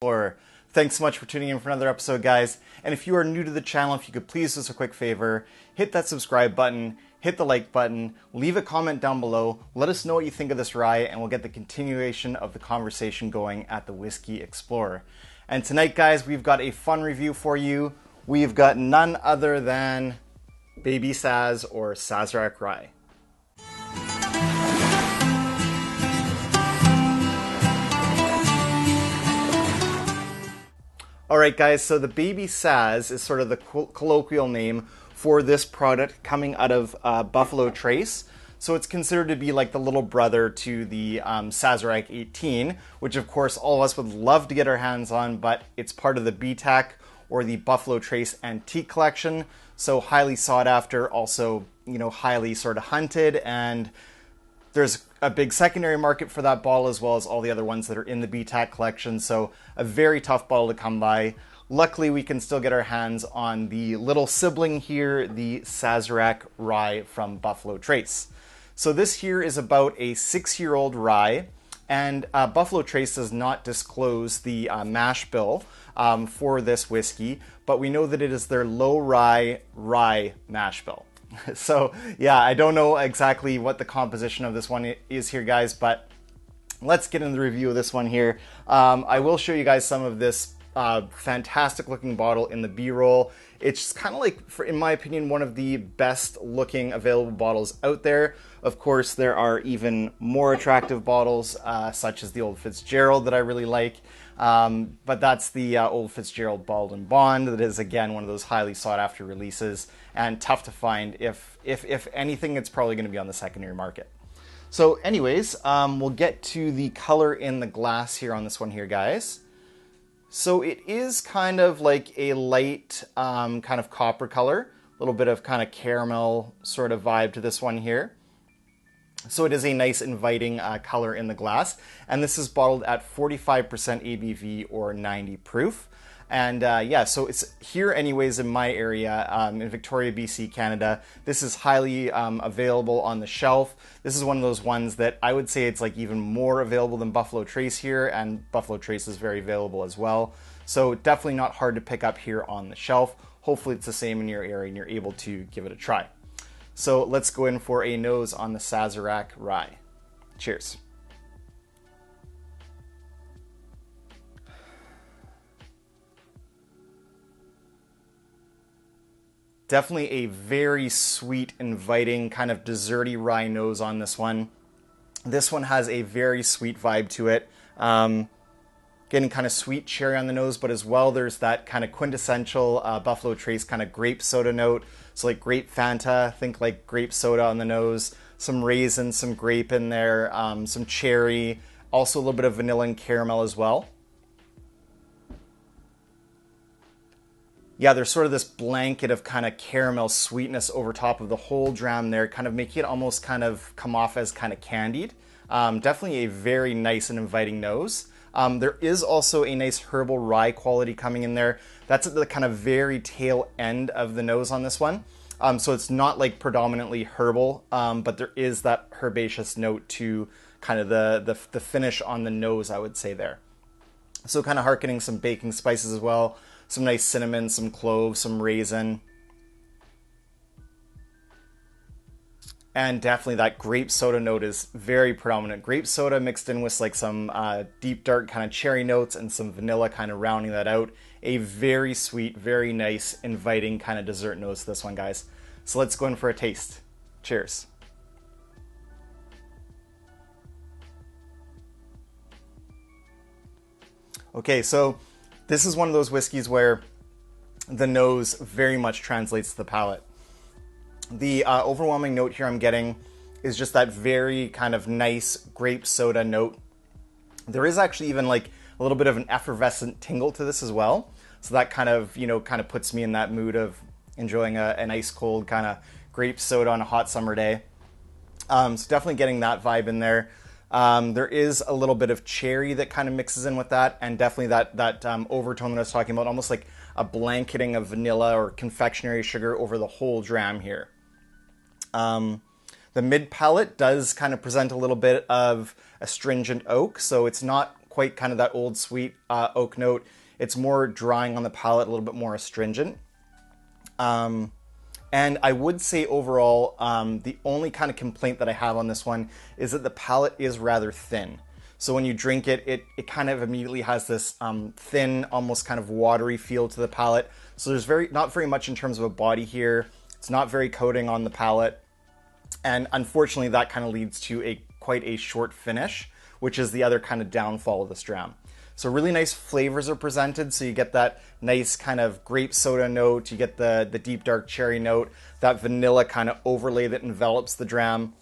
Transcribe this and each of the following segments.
Or thanks so much for tuning in for another episode, guys. And if you are new to the channel, if you could please do us a quick favor, hit that subscribe button, hit the like button, leave a comment down below, let us know what you think of this rye, and we'll get the continuation of the conversation going at the Whiskey Explorer. And tonight, guys, we've got a fun review for you. We've got none other than Baby Saz or Sazerac Rye. Alright guys, so the Baby Saz is sort of the colloquial name for this product coming out of Buffalo Trace. So it's considered to be like the little brother to the Sazerac 18, which of course all of us would love to get our hands on, but it's part of the BTAC or the Buffalo Trace Antique Collection. So highly sought after, also, highly sort of hunted, and there's a big secondary market for that bottle as well as all the other ones that are in the BTAC collection, so a very tough bottle to come by. Luckily, we can still get our hands on the little sibling here, the Sazerac Rye from Buffalo Trace. So this here is about a 6-year-old rye, and Buffalo Trace does not disclose the mash bill for this whiskey, but we know that it is their low rye mash bill. So yeah, I don't know exactly what the composition of this one is here, guys, but let's get into the review of this one here. I will show you guys some of this fantastic looking bottle in the B-roll. It's kind of like, in my opinion, one of the best looking available bottles out there. Of course, there are even more attractive bottles, such as the Old Fitzgerald that I really like. But that's the Old Fitzgerald Bald and Bond. That is, again, one of those highly sought after releases and tough to find. If anything, it's probably going to be on the secondary market. So anyways, we'll get to the color in the glass here on this one here, guys. So it is kind of like a light kind of copper color, a little bit of kind of caramel sort of vibe to this one here. So it is a nice inviting color in the glass, and this is bottled at 45% ABV or 90 proof. And yeah, so it's here anyways in my area, in Victoria, BC, Canada. This is highly available on the shelf. This is one of those ones that I would say it's like even more available than Buffalo Trace here, and Buffalo Trace is very available as well. So definitely not hard to pick up here on the shelf. Hopefully it's the same in your area and you're able to give it a try. So let's go in for a nose on the Sazerac Rye. Cheers. Definitely a very sweet, inviting, kind of desserty rye nose on this one. This one has a very sweet vibe to it. Getting kind of sweet cherry on the nose, but as well there's that kind of quintessential Buffalo Trace kind of grape soda note. So like grape Fanta, think like grape soda on the nose. Some raisin, some grape in there, some cherry. Also a little bit of vanilla and caramel as well. Yeah, there's sort of this blanket of kind of caramel sweetness over top of the whole dram there, kind of making it almost kind of come off as kind of candied. Definitely a very nice and inviting nose. There is also a nice herbal rye quality coming in there. That's at the kind of very tail end of the nose on this one. So it's not like predominantly herbal, but there is that herbaceous note to kind of the finish on the nose, I would say there. So kind of hearkening some baking spices as well. Some nice cinnamon, some cloves, some raisin. And definitely that grape soda note is very predominant. Grape soda mixed in with like some deep dark kind of cherry notes and some vanilla kind of rounding that out. A very sweet, very nice, inviting kind of dessert nose to this one, guys. So let's go in for a taste. Cheers. Okay, so this is one of those whiskeys where the nose very much translates to the palate. The overwhelming note here I'm getting is just that very kind of nice grape soda note. There is actually even like a little bit of an effervescent tingle to this as well. So that kind of, kind of puts me in that mood of enjoying an ice cold kind of grape soda on a hot summer day. So definitely getting that vibe in there. There is a little bit of cherry that kind of mixes in with that, and definitely that overtone that I was talking about, almost like a blanketing of vanilla or confectionery sugar over the whole dram here. The mid palate does kind of present a little bit of astringent oak, so it's not quite kind of that old sweet oak note. It's more drying on the palate, a little bit more astringent. And I would say overall, the only kind of complaint that I have on this one is that the palate is rather thin. So when you drink it, it kind of immediately has this thin, almost kind of watery feel to the palate. So there's not very much in terms of a body here. It's not very coating on the palate. And unfortunately, that kind of leads to quite a short finish, which is the other kind of downfall of this dram. So really nice flavors are presented. So you get that nice kind of grape soda note. You get the deep dark cherry note, that vanilla kind of overlay that envelops the dram.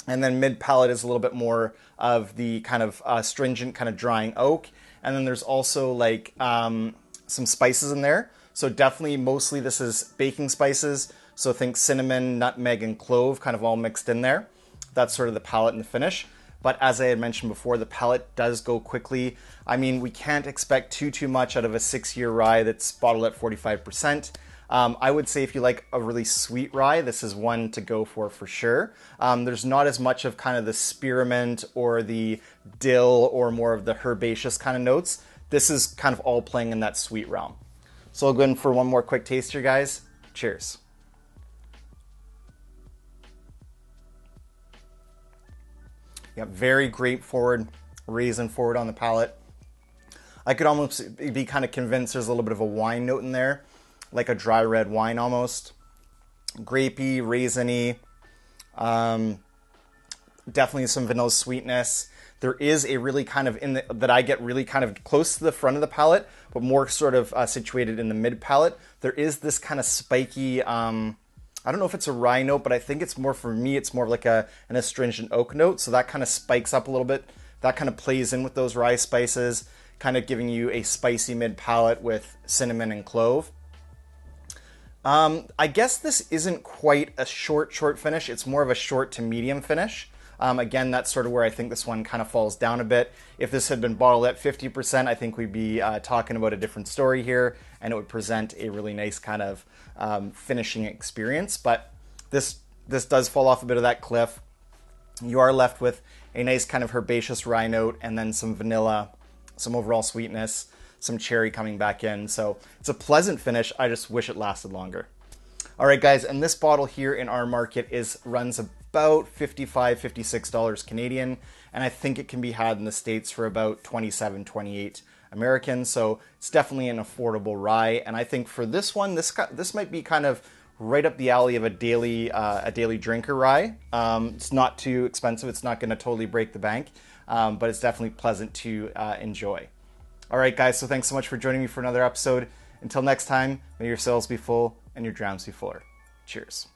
And then mid palate is a little bit more of the kind of stringent kind of drying oak. And then there's also like some spices in there. So definitely mostly this is baking spices. So think cinnamon, nutmeg, and clove kind of all mixed in there. That's sort of the palate and the finish. But as I had mentioned before, the palate does go quickly. I mean, we can't expect too much out of a 6-year rye that's bottled at 45%. I would say if you like a really sweet rye, this is one to go for sure. There's not as much of kind of the spearmint or the dill or more of the herbaceous kind of notes. This is kind of all playing in that sweet realm. So I'll go in for one more quick taste here, guys. Cheers. Yeah, very grape forward, raisin forward on the palate. I could almost be kind of convinced there's a little bit of a wine note in there, like a dry red wine almost. Grapey, raisiny, definitely some vanilla sweetness. There is a really kind of, that I get really kind of close to the front of the palate, but more sort of situated in the mid palate. There is this kind of spiky, I don't know if it's a rye note, but I think it's more, for me, it's more like an astringent oak note. So that kind of spikes up a little bit. That kind of plays in with those rye spices, kind of giving you a spicy mid palate with cinnamon and clove. I guess this isn't quite a short finish. It's more of a short to medium finish. Again, that's sort of where I think this one kind of falls down a bit. If this had been bottled at 50%, I think we'd be talking about a different story here, and it would present a really nice kind of finishing experience. But this does fall off a bit of that cliff. You are left with a nice kind of herbaceous rye note, and then some vanilla, some overall sweetness, some cherry coming back in. So it's a pleasant finish. I just wish it lasted longer. All right, guys, and this bottle here in our market runs about $55, $56 Canadian, and I think it can be had in the States for about 27, 28 American. So it's definitely an affordable rye, and I think for this one, this might be kind of right up the alley of a daily drinker rye. It's not too expensive. It's not going to totally break the bank, but it's definitely pleasant to enjoy. All right, guys, so thanks so much for joining me for another episode. Until next time, may your cells be full and your drams be fuller. Cheers.